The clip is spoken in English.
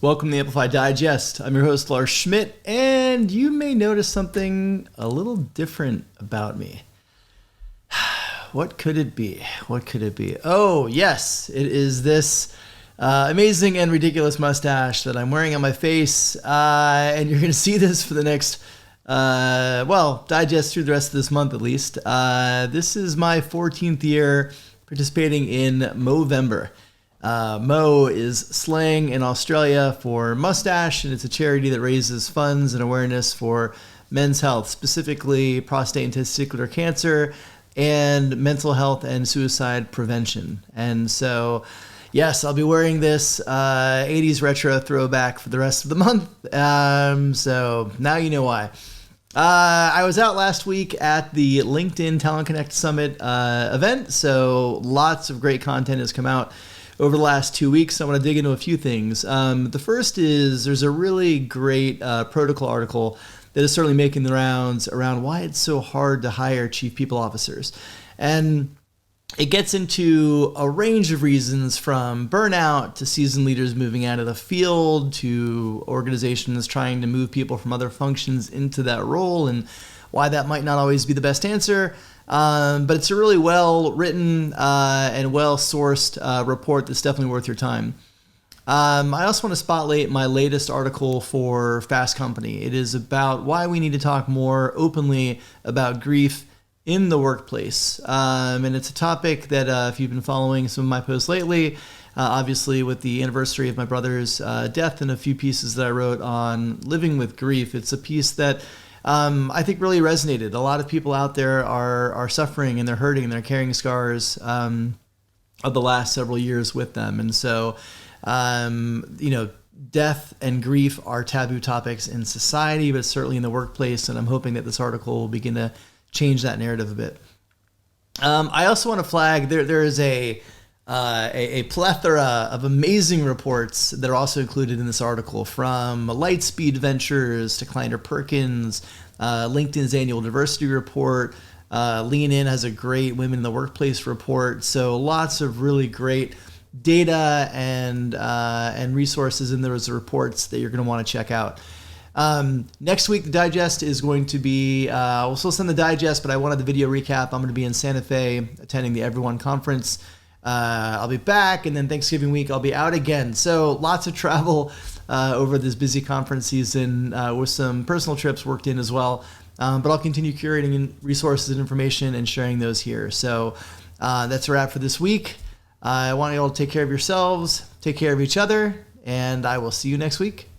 Welcome to the Amplify Digest. I'm your host, Lars Schmidt, and you may notice something a little different about me. What could it be? What could it be? Oh, yes, it is this amazing and ridiculous mustache that I'm wearing on my face, and you're going to see this for the next, digest through the rest of this month at least. This is my 14th year participating in Movember. Mo is slang in Australia for mustache, and it's a charity that raises funds and awareness for men's health, specifically prostate and testicular cancer and mental health and suicide prevention. And so, yes, I'll be wearing this 80s retro throwback for the rest of the month. So now you know why. I was out last week at the LinkedIn Talent Connect Summit event, so lots of great content has come out over the last 2 weeks. I want to dig into a few things. The first is there's a really great protocol article that is certainly making the rounds around why it's so hard to hire chief people officers. And it gets into a range of reasons, from burnout to seasoned leaders moving out of the field to organizations trying to move people from other functions into that role, and why that might not always be the best answer. But it's a really well-written and well-sourced report that's definitely worth your time. I also want to spotlight my latest article for Fast Company. It is about why we need to talk more openly about grief in the workplace. And it's a topic that if you've been following some of my posts lately, obviously with the anniversary of my brother's death and a few pieces that I wrote on living with grief, it's a piece that I think really resonated. A lot of people out there are suffering and they're hurting and they're carrying scars of the last several years with them. And so, death and grief are taboo topics in society, but certainly in the workplace. And I'm hoping that this article will begin to change that narrative a bit. I also want to flag there is a plethora of amazing reports that are also included in this article, from Lightspeed Ventures to Kleiner Perkins, LinkedIn's annual diversity report. Lean In has a great Women in the Workplace report. So lots of really great data and resources in those reports that you're going to want to check out. Next week, the digest is going to be, we'll still send the digest, but I wanted the video recap. I'm going to be in Santa Fe attending the Everyone Conference. I'll be back, and then Thanksgiving week I'll be out again. So lots of travel over this busy conference season with some personal trips worked in as well. But I'll continue curating resources and information and sharing those here. So that's a wrap for this week. I want you all to take care of yourselves, take care of each other, and I will see you next week.